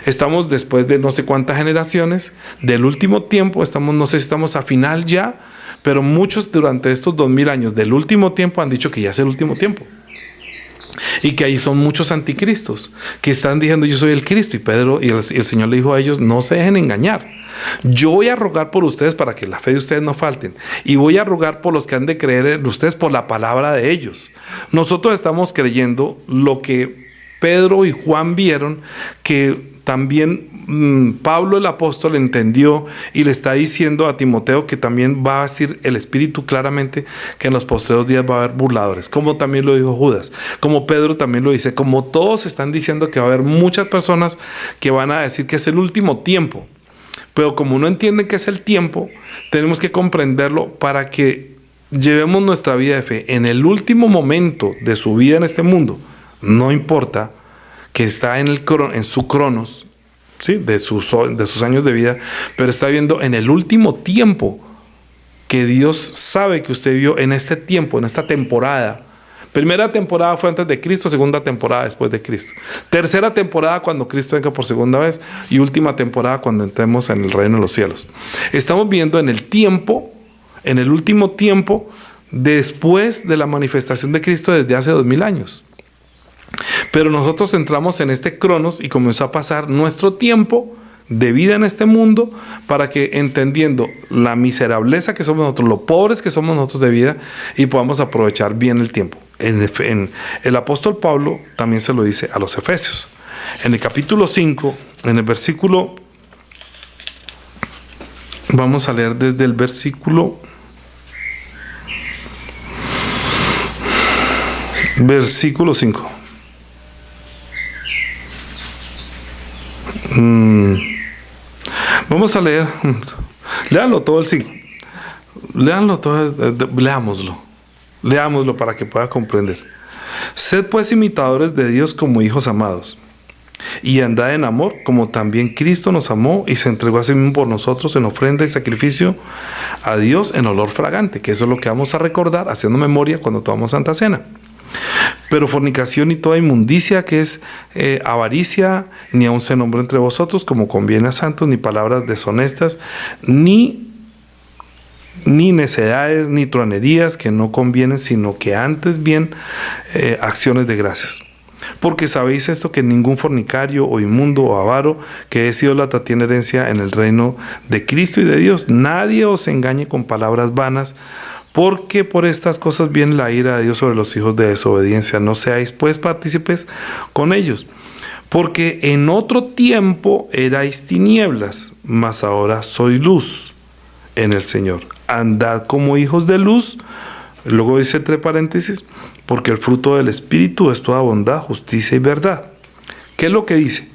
Estamos después de no sé cuántas generaciones del último tiempo, no sé si estamos a final ya, pero muchos durante estos 2000 años del último tiempo han dicho que ya es el último tiempo. Y que ahí son muchos anticristos que están diciendo, yo soy el Cristo. Y Pedro y el Señor le dijo a ellos, no se dejen engañar. Yo voy a rogar por ustedes para que la fe de ustedes no falten. Y voy a rogar por los que han de creer en ustedes por la palabra de ellos. Nosotros estamos creyendo lo que Pedro y Juan vieron, que también Pablo el apóstol entendió, y le está diciendo a Timoteo que también va a decir el Espíritu claramente que en los postreros días va a haber burladores, como también lo dijo Judas, como Pedro también lo dice, como todos están diciendo que va a haber muchas personas que van a decir que es el último tiempo. Pero como no entienden que es el tiempo, tenemos que comprenderlo para que llevemos nuestra vida de fe en el último momento de su vida en este mundo. No importa que está en su cronos, ¿sí? de sus años de vida, pero está viviendo en el último tiempo que Dios sabe que usted vivió en este tiempo, en esta temporada. Primera temporada fue antes de Cristo, segunda temporada después de Cristo. Tercera temporada cuando Cristo venga por segunda vez, y última temporada cuando entremos en el reino de los cielos. Estamos viviendo en el tiempo, en el último tiempo, después de la manifestación de Cristo desde hace 2000 años. Pero nosotros entramos en este cronos y comenzó a pasar nuestro tiempo de vida en este mundo, para que, entendiendo la miserableza que somos nosotros, lo pobres que somos nosotros de vida, y podamos aprovechar bien el tiempo. El apóstol Pablo también se lo dice a los Efesios. En el capítulo 5, en el versículo, vamos a leer desde el versículo Versículo 5. Vamos a leer. Léanlo todo el 5. Léanlo todo, leámoslo. Leámoslo para que pueda comprender. Sed pues imitadores de Dios como hijos amados, y andad en amor, como también Cristo nos amó y se entregó a sí mismo por nosotros en ofrenda y sacrificio a Dios en olor fragante, que eso es lo que vamos a recordar haciendo memoria cuando tomamos Santa Cena. Pero fornicación y toda inmundicia, que es avaricia, ni aun se nombró entre vosotros como conviene a santos, ni palabras deshonestas, ni necedades, ni truanerías que no convienen, sino que antes bien acciones de gracias. Porque sabéis esto, que ningún fornicario o inmundo o avaro que es idólatra tiene herencia en el reino de Cristo y de Dios. Nadie os engañe con palabras vanas, porque por estas cosas viene la ira de Dios sobre los hijos de desobediencia. No seáis pues partícipes con ellos. Porque en otro tiempo erais tinieblas, mas ahora sois luz en el Señor. Andad como hijos de luz. Luego dice entre paréntesis, porque el fruto del Espíritu es toda bondad, justicia y verdad. ¿Qué es lo que dice?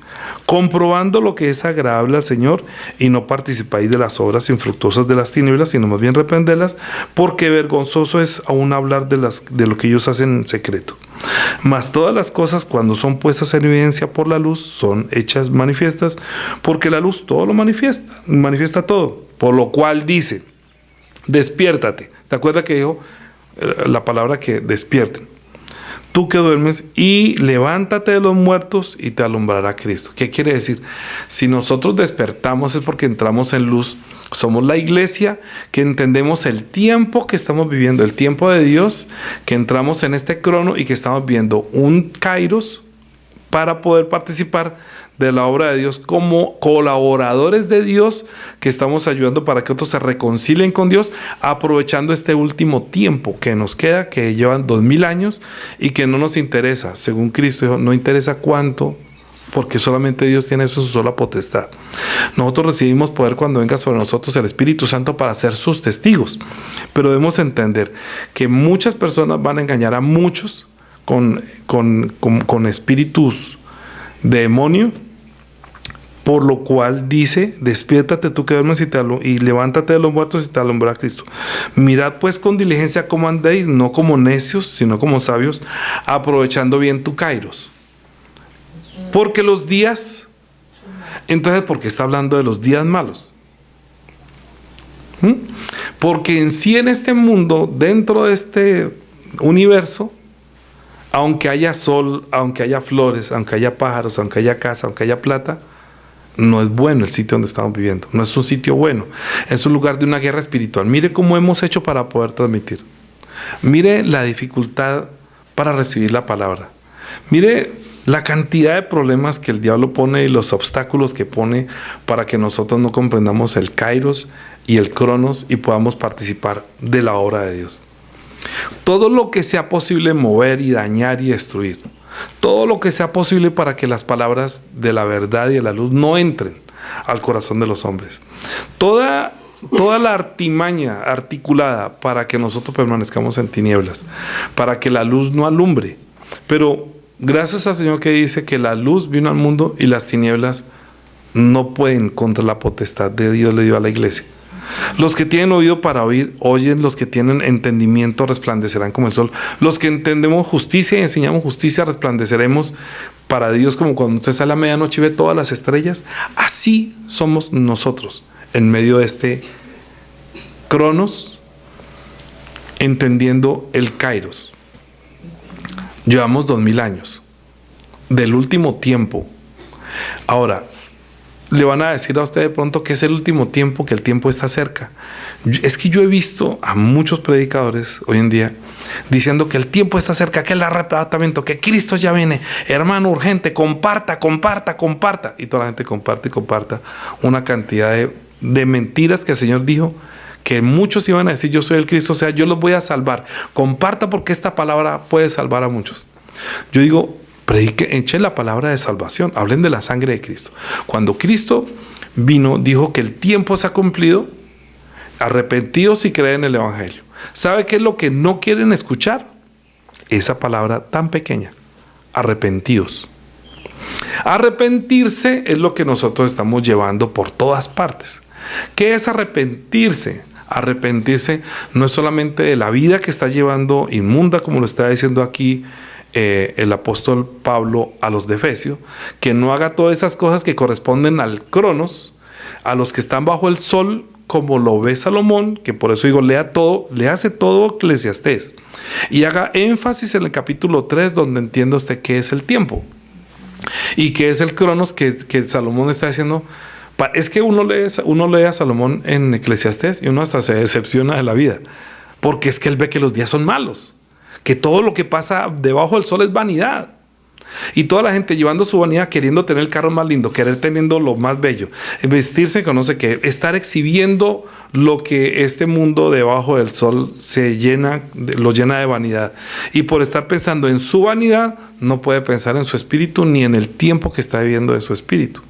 Comprobando lo que es agradable al Señor, y no participáis de las obras infructuosas de las tinieblas, sino más bien reprenderlas, porque vergonzoso es aún hablar de lo que ellos hacen en secreto. Mas todas las cosas, cuando son puestas en evidencia por la luz, son hechas manifiestas, porque la luz todo lo manifiesta todo. Por lo cual dice, despiértate. ¿Te acuerdas que dijo la palabra que despierten? Tú que duermes, y levántate de los muertos y te alumbrará Cristo. ¿Qué quiere decir? Si nosotros despertamos es porque entramos en luz. Somos la iglesia que entendemos el tiempo que estamos viviendo, el tiempo de Dios, que entramos en este crono y que estamos viendo un kairos para poder participar de la obra de Dios como colaboradores de Dios, que estamos ayudando para que otros se reconcilien con Dios, aprovechando este último tiempo que nos queda, que llevan 2000 años y que no nos interesa, según Cristo dijo, no interesa cuánto, porque solamente Dios tiene eso en su sola potestad. Nosotros recibimos poder cuando venga sobre nosotros el Espíritu Santo para ser sus testigos, pero debemos entender que muchas personas van a engañar a muchos con espíritus de demonio, por lo cual dice, despiértate tú que duermes y levántate de los muertos y te alumbrará Cristo. Mirad pues con diligencia cómo andéis, no como necios, sino como sabios, aprovechando bien tu kairos. Porque los días, entonces, ¿por qué está hablando de los días malos? Porque en sí, en este mundo, dentro de este universo, aunque haya sol, aunque haya flores, aunque haya pájaros, aunque haya casa, aunque haya plata, no es bueno el sitio donde estamos viviendo. No es un sitio bueno. Es un lugar de una guerra espiritual. Mire cómo hemos hecho para poder transmitir. Mire la dificultad para recibir la palabra. Mire la cantidad de problemas que el diablo pone y los obstáculos que pone para que nosotros no comprendamos el kairos y el cronos y podamos participar de la obra de Dios. Todo lo que sea posible mover y dañar y destruir. Todo lo que sea posible para que las palabras de la verdad y de la luz no entren al corazón de los hombres. Toda la artimaña articulada para que nosotros permanezcamos en tinieblas, para que la luz no alumbre. Pero gracias al Señor que dice que la luz vino al mundo y las tinieblas no pueden contra la potestad de Dios le dio a la iglesia. Los que tienen oído para oír, oyen. Los que tienen entendimiento resplandecerán como el sol. Los que entendemos justicia y enseñamos justicia, resplandeceremos para Dios como cuando usted sale a medianoche y ve todas las estrellas. Así somos nosotros en medio de este cronos, entendiendo el kairos. Llevamos 2000 años del último tiempo. Ahora, le van a decir a usted de pronto que es el último tiempo, que el tiempo está cerca. Es que yo he visto a muchos predicadores hoy en día diciendo que el tiempo está cerca, que el arrebatamiento, que Cristo ya viene. Hermano, urgente, comparta. Y toda la gente comparte y comparta una cantidad de mentiras que el Señor dijo, que muchos iban a decir yo soy el Cristo, o sea, yo los voy a salvar. Comparta porque esta palabra puede salvar a muchos. Yo digo, predique, echen la palabra de salvación, hablen de la sangre de Cristo. Cuando Cristo vino, dijo que el tiempo se ha cumplido, arrepentidos y creen en el Evangelio. ¿Sabe qué es lo que no quieren escuchar? esa palabra tan pequeña, arrepentidos. Arrepentirse es lo que nosotros estamos llevando por todas partes. ¿Qué es arrepentirse? Arrepentirse no es solamente de la vida que está llevando inmunda, como lo está diciendo aquí el apóstol Pablo a los de Efesios, que no haga todas esas cosas que corresponden al Cronos, a los que están bajo el sol, como lo ve Salomón, que por eso digo, lea todo, léase todo Eclesiastés, y haga énfasis en el capítulo 3, donde entienda usted qué es el tiempo y qué es el Cronos que Salomón está diciendo. Es que uno lee a Salomón en Eclesiastés y uno hasta se decepciona de la vida, porque es que él ve que los días son malos, que todo lo que pasa debajo del sol es vanidad, y toda la gente llevando su vanidad, queriendo tener el carro más lindo, querer teniendo lo más bello, vestirse con no sé qué, estar exhibiendo lo que este mundo debajo del sol lo llena de vanidad, y por estar pensando en su vanidad no puede pensar en su espíritu ni en el tiempo que está viviendo de su espíritu.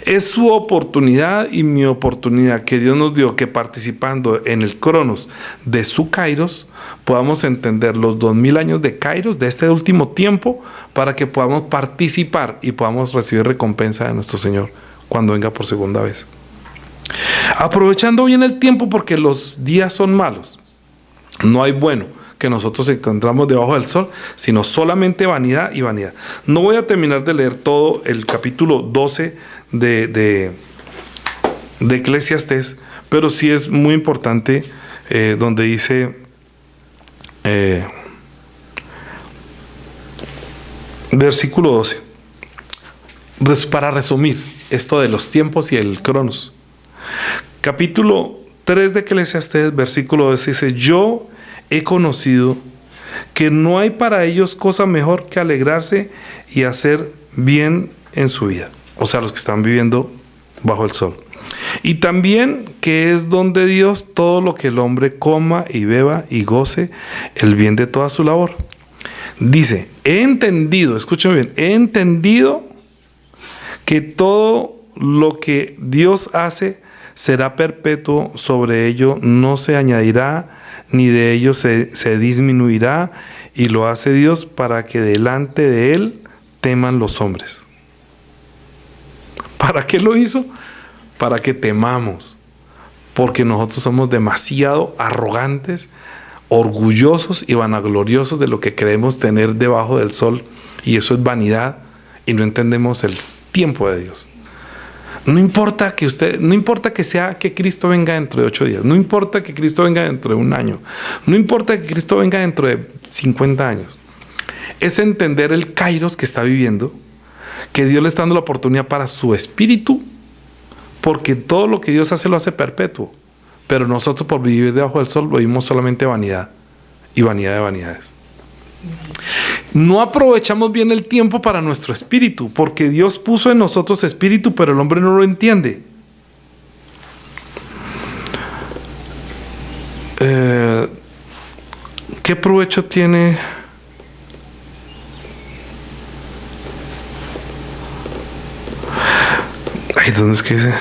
Es su oportunidad y mi oportunidad que Dios nos dio, que participando en el Cronos de su Kairos podamos entender los 2000 años de Kairos, de este último tiempo, para que podamos participar y podamos recibir recompensa de nuestro Señor cuando venga por segunda vez. Aprovechando bien el tiempo, porque los días son malos. No hay bueno que nosotros encontramos debajo del sol, sino solamente vanidad y vanidad. No voy a terminar de leer todo el capítulo 12 de Eclesiastés, pero sí es muy importante donde dice, versículo 12, para resumir esto de los tiempos y el Cronos. Capítulo 3 de Eclesiastés, versículo 12 dice: yo he conocido que no hay para ellos cosa mejor que alegrarse y hacer bien en su vida. O sea, los que están viviendo bajo el sol. Y también que es don de Dios todo lo que el hombre coma y beba y goce el bien de toda su labor. Dice, he entendido, escúchame bien, he entendido que todo lo que Dios hace será perpetuo, sobre ello no se añadirá, ni de ello se disminuirá, y lo hace Dios para que delante de Él teman los hombres. ¿Para qué lo hizo? Para que temamos, porque nosotros somos demasiado arrogantes, orgullosos y vanagloriosos de lo que creemos tener debajo del sol, y eso es vanidad, y no entendemos el tiempo de Dios. No importa que sea que Cristo venga dentro de 8 días, no importa que Cristo venga dentro de 1 año, no importa que Cristo venga dentro de 50 años. Es entender el kairos que está viviendo, que Dios le está dando la oportunidad para su espíritu, porque todo lo que Dios hace lo hace perpetuo, pero nosotros por vivir debajo del sol lo vimos solamente vanidad y vanidad de vanidades. No aprovechamos bien el tiempo para nuestro espíritu, porque Dios puso en nosotros espíritu, pero el hombre no lo entiende. ¿Qué provecho tiene? Ay, ¿dónde es que dice?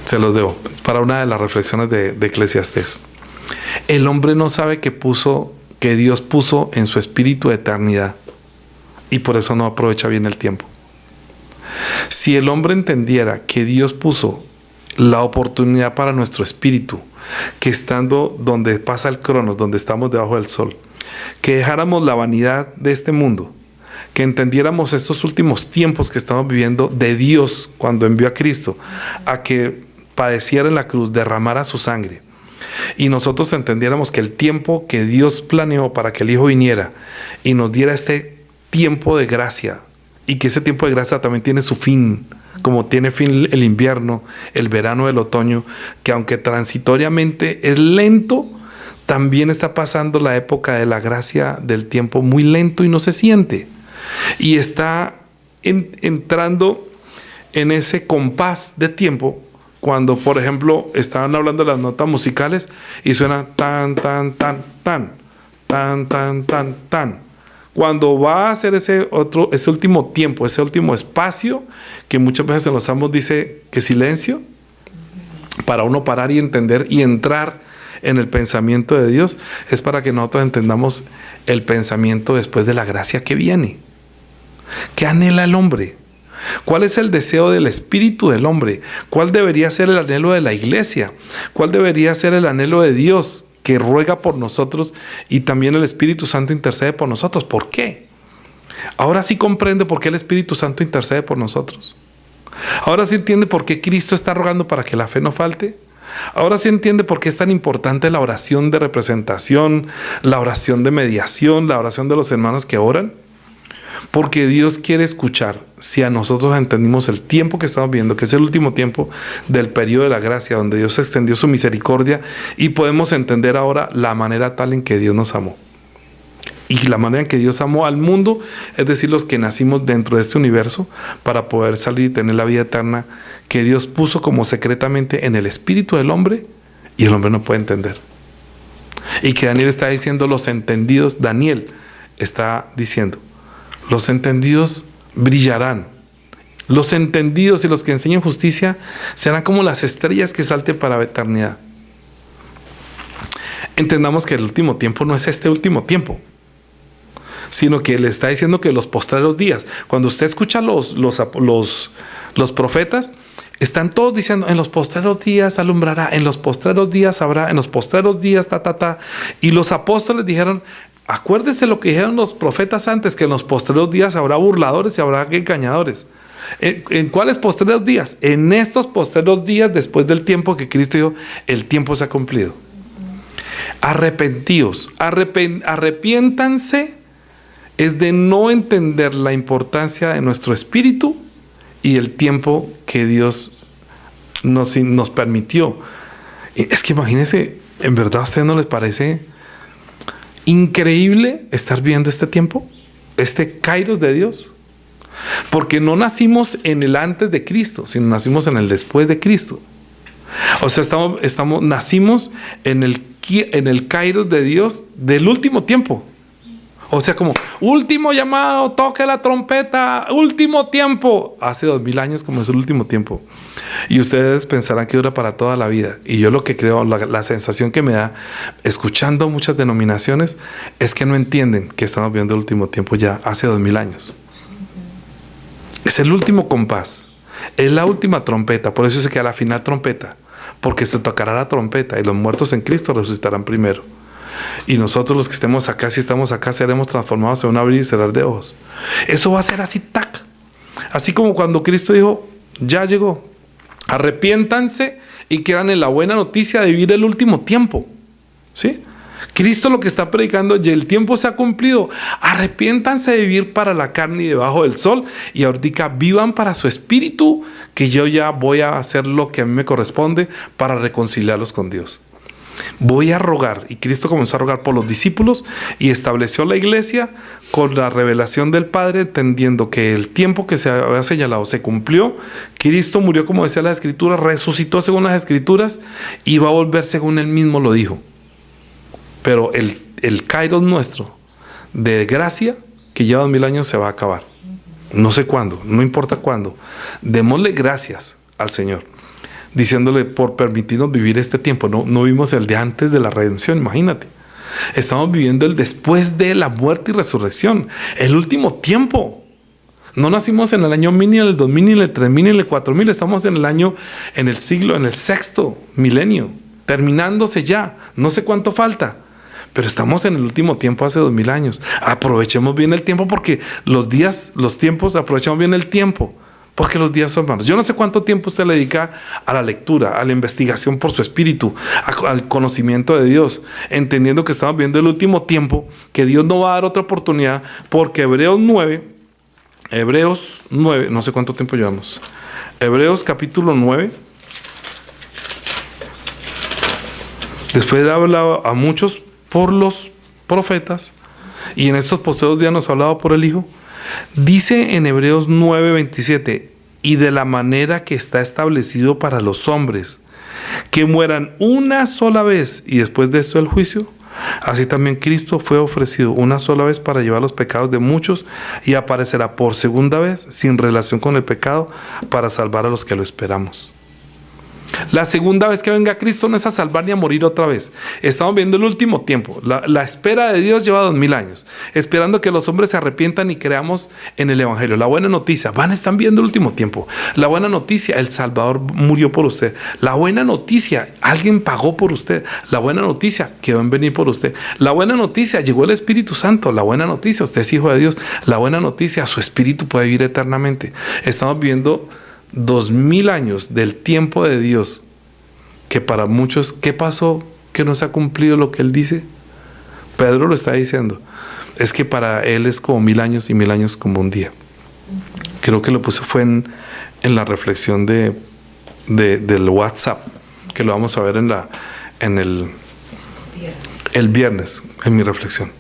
Se los debo, para una de las reflexiones de Eclesiastés. El hombre no sabe que Dios puso en su espíritu eternidad, y por eso no aprovecha bien el tiempo. Si el hombre entendiera que Dios puso la oportunidad para nuestro espíritu, que estando donde pasa el cronos, donde estamos debajo del sol, que dejáramos la vanidad de este mundo, que entendiéramos estos últimos tiempos que estamos viviendo de Dios cuando envió a Cristo a que padeciera en la cruz, derramara su sangre, y nosotros entendiéramos que el tiempo que Dios planeó para que el Hijo viniera y nos diera este tiempo de gracia, y que ese tiempo de gracia también tiene su fin, como tiene fin el invierno, el verano, el otoño, que aunque transitoriamente es lento, también está pasando la época de la gracia del tiempo muy lento y no se siente, y está entrando en ese compás de tiempo. Cuando, por ejemplo, estaban hablando de las notas musicales y suena tan, tan, tan, tan, tan, tan, tan, tan. Cuando va a hacer ese último tiempo, ese último espacio, que muchas veces en los salmos dice que silencio, para uno parar y entender y entrar en el pensamiento de Dios, es para que nosotros entendamos el pensamiento después de la gracia que viene. ¿Qué anhela el hombre? ¿Cuál es el deseo del espíritu del hombre? ¿Cuál debería ser el anhelo de la iglesia? ¿Cuál debería ser el anhelo de Dios que ruega por nosotros y también el Espíritu Santo intercede por nosotros? ¿Por qué? Ahora sí comprende por qué el Espíritu Santo intercede por nosotros. Ahora sí entiende por qué Cristo está rogando para que la fe no falte. Ahora sí entiende por qué es tan importante la oración de representación, la oración de mediación, la oración de los hermanos que oran. Porque Dios quiere escuchar si a nosotros entendimos el tiempo que estamos viendo, que es el último tiempo del periodo de la gracia, donde Dios extendió su misericordia, y podemos entender ahora la manera tal en que Dios nos amó. Y la manera en que Dios amó al mundo, es decir, los que nacimos dentro de este universo, para poder salir y tener la vida eterna que Dios puso como secretamente en el espíritu del hombre, y el hombre no puede entender. Y que Daniel está diciendo, los entendidos, Daniel está diciendo, los entendidos brillarán. Los entendidos y los que enseñan justicia serán como las estrellas que salten para la eternidad. Entendamos que el último tiempo no es este último tiempo, sino que le está diciendo que los postreros días, cuando usted escucha los profetas, están todos diciendo, en los postreros días alumbrará, en los postreros días habrá, en los postreros días y los apóstoles dijeron, acuérdese lo que dijeron los profetas antes, que en los postreros días habrá burladores y habrá engañadores. ¿En cuáles postreros días? En estos postreros días, después del tiempo que Cristo dijo, el tiempo se ha cumplido. Arrepentíos, arrepiéntanse, es de no entender la importancia de nuestro espíritu y el tiempo que Dios nos permitió. Es que imagínense, ¿en verdad a ustedes no les parece increíble estar viendo este tiempo? Este kairos de Dios. Porque no nacimos en el antes de Cristo, sino nacimos en el después de Cristo. O sea, nacimos en el kairos de Dios del último tiempo. O sea, como último llamado, toque la trompeta, último tiempo. Hace 2000 años como es el último tiempo. Y ustedes pensarán que dura para toda la vida. Y yo lo que creo, la sensación que me da escuchando muchas denominaciones es que no entienden que estamos viendo el último tiempo ya hace 2000 años. Es el último compás. Es la última trompeta. Por eso se queda la final trompeta. Porque se tocará la trompeta y los muertos en Cristo resucitarán primero. Y nosotros los que estemos acá, si estamos acá, seremos transformados en un abrir y cerrar de ojos. Eso va a ser así, tac. Así como cuando Cristo dijo, ya llegó. Arrepiéntanse y quedan en la buena noticia de vivir el último tiempo. ¿Sí? Cristo lo que está predicando, y el tiempo se ha cumplido. Arrepiéntanse de vivir para la carne y debajo del sol. Y ahorita vivan para su espíritu, que yo ya voy a hacer lo que a mí me corresponde para reconciliarlos con Dios. Voy a rogar, y Cristo comenzó a rogar por los discípulos y estableció la iglesia con la revelación del Padre, entendiendo que el tiempo que se había señalado se cumplió. Cristo murió como decía la Escritura, resucitó según las Escrituras y va a volver según él mismo lo dijo. Pero el kairos nuestro de gracia que lleva 2000 años se va a acabar. No sé cuándo, no importa cuándo. Démosle gracias al Señor, diciéndole por permitirnos vivir este tiempo. No vimos el de antes de la redención, imagínate. Estamos viviendo el después de la muerte y resurrección, el último tiempo. No nacimos en el año 1000, ni en el 2000, ni en el 3000, ni en el 4000. Estamos en el siglo, en el sexto milenio, terminándose ya. No sé cuánto falta, pero estamos en el último tiempo hace 2000 años. Aprovechemos bien el tiempo, porque los tiempos, aprovechemos bien el tiempo. Porque los días son malos. Yo no sé cuánto tiempo usted le dedica a la lectura, a la investigación por su espíritu, al conocimiento de Dios, entendiendo que estamos viendo el último tiempo, que Dios no va a dar otra oportunidad, porque Hebreos 9, no sé cuánto tiempo llevamos. Hebreos capítulo 9, después de haber hablado a muchos por los profetas, y en estos postreros días nos ha hablado por el Hijo. Dice en Hebreos 9:27, y de la manera que está establecido para los hombres, que mueran una sola vez y después de esto el juicio, así también Cristo fue ofrecido una sola vez para llevar los pecados de muchos, y aparecerá por segunda vez sin relación con el pecado para salvar a los que lo esperamos. La segunda vez que venga Cristo no es a salvar ni a morir otra vez. Estamos viendo el último tiempo. La espera de Dios lleva 2000 años, esperando que los hombres se arrepientan y creamos en el Evangelio. La buena noticia, están viendo el último tiempo. La buena noticia, el Salvador murió por usted. La buena noticia, alguien pagó por usted. La buena noticia, quedó en venir por usted. La buena noticia, llegó el Espíritu Santo. La buena noticia, usted es hijo de Dios. La buena noticia, su espíritu puede vivir eternamente. Estamos viviendo 2000 años del tiempo de Dios, que para muchos, ¿qué pasó? ¿Que no se ha cumplido lo que Él dice? Pedro lo está diciendo. Es que para Él es como 1000 años y 1000 años como un día. Creo que lo puse fue en la reflexión del WhatsApp, que lo vamos a ver en el viernes, en mi reflexión.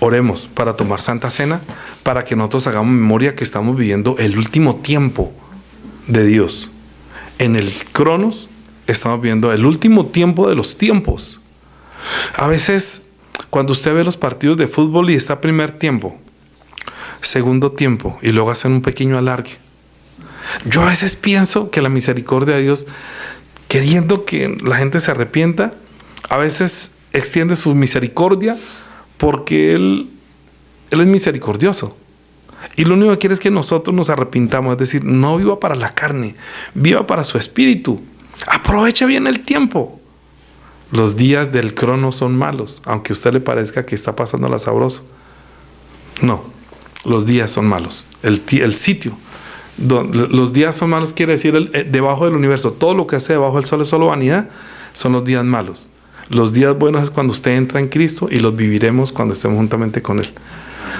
Oremos para tomar Santa Cena, para que nosotros hagamos memoria que estamos viviendo el último tiempo de Dios. En el Cronos estamos viendo el último tiempo de los tiempos. A veces, cuando usted ve los partidos de fútbol y está primer tiempo, segundo tiempo, y luego hacen un pequeño alargue, yo a veces pienso que la misericordia de Dios, queriendo que la gente se arrepienta, a veces extiende su misericordia porque Él es misericordioso. Y lo único que quiere es que nosotros nos arrepintamos, es decir, no viva para la carne, viva para su espíritu. Aproveche bien el tiempo. Los días del crono son malos, aunque a usted le parezca que está pasando la sabroso. No, los días son malos. El sitio, los días son malos quiere decir debajo del universo. Todo lo que hace debajo del sol es solo vanidad, son los días malos. Los días buenos es cuando usted entra en Cristo y los viviremos cuando estemos juntamente con Él.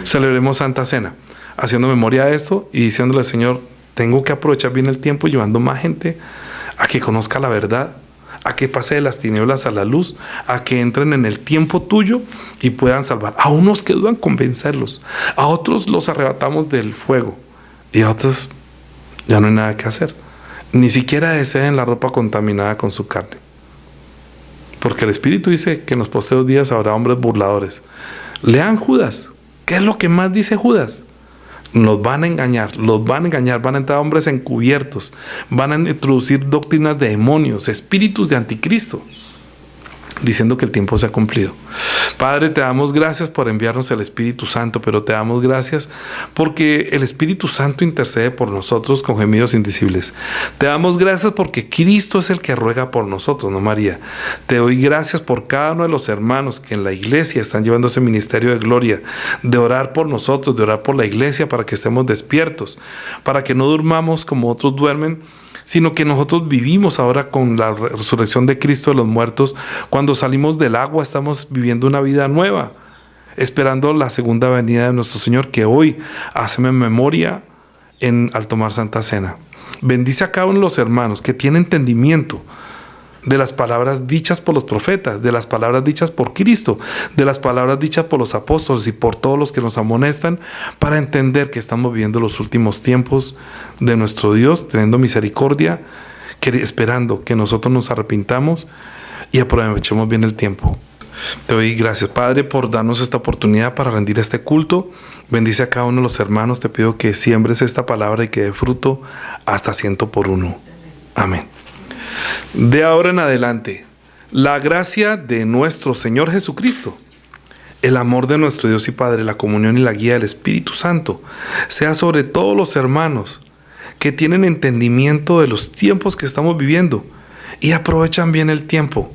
Celebremos Santa Cena, haciendo memoria de esto y diciéndole al Señor, tengo que aprovechar bien el tiempo, llevando más gente a que conozca la verdad, a que pase de las tinieblas a la luz, a que entren en el tiempo tuyo y puedan salvar. A unos que dudan, convencerlos. A otros los arrebatamos del fuego y a otros ya no hay nada que hacer. Ni siquiera deseen la ropa contaminada con su carne. Porque el Espíritu dice que en los postreros días habrá hombres burladores. Lean Judas. ¿Qué es lo que más dice Judas? Nos van a engañar, van a entrar hombres encubiertos, van a introducir doctrinas de demonios, espíritus de anticristo, diciendo que el tiempo se ha cumplido. Padre, te damos gracias por enviarnos el Espíritu Santo, pero te damos gracias porque el Espíritu Santo intercede por nosotros con gemidos indecibles. Te damos gracias porque Cristo es el que ruega por nosotros, no María. Te doy gracias por cada uno de los hermanos que en la iglesia están llevando ese ministerio de gloria, de orar por nosotros, de orar por la iglesia para que estemos despiertos, para que no durmamos como otros duermen, sino que nosotros vivimos ahora con la resurrección de Cristo de los muertos. Cuando salimos del agua estamos viviendo una vida nueva, esperando la segunda venida de nuestro Señor, que hoy hacemos memoria al tomar Santa Cena. Bendice a cada uno de los hermanos que tienen entendimiento de las palabras dichas por los profetas, de las palabras dichas por Cristo, de las palabras dichas por los apóstoles y por todos los que nos amonestan, para entender que estamos viviendo los últimos tiempos de nuestro Dios, teniendo misericordia, esperando que nosotros nos arrepintamos y aprovechemos bien el tiempo. Te doy gracias, Padre, por darnos esta oportunidad para rendir este culto. Bendice a cada uno de los hermanos. Te pido que siembres esta palabra y que dé fruto hasta 100 por uno. Amén. De ahora en adelante, la gracia de nuestro Señor Jesucristo, el amor de nuestro Dios y Padre, la comunión y la guía del Espíritu Santo, sea sobre todos los hermanos que tienen entendimiento de los tiempos que estamos viviendo y aprovechan bien el tiempo,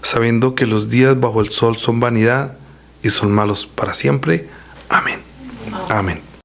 sabiendo que los días bajo el sol son vanidad y son malos para siempre. Amén. Amén.